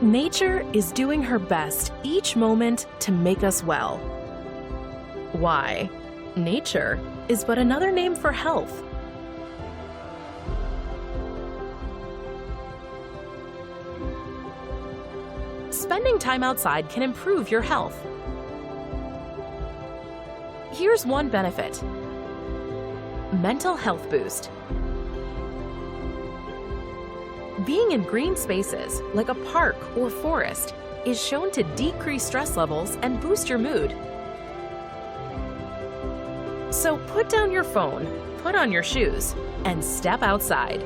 Nature is doing her best each moment to make us well. Why? Nature is but another name for health. Spending time outside can improve your health. Here's one benefit: mental health boost. Being in green spaces, like a park or forest, is shown to decrease stress levels and boost your mood. So put down your phone, put on your shoes, and step outside.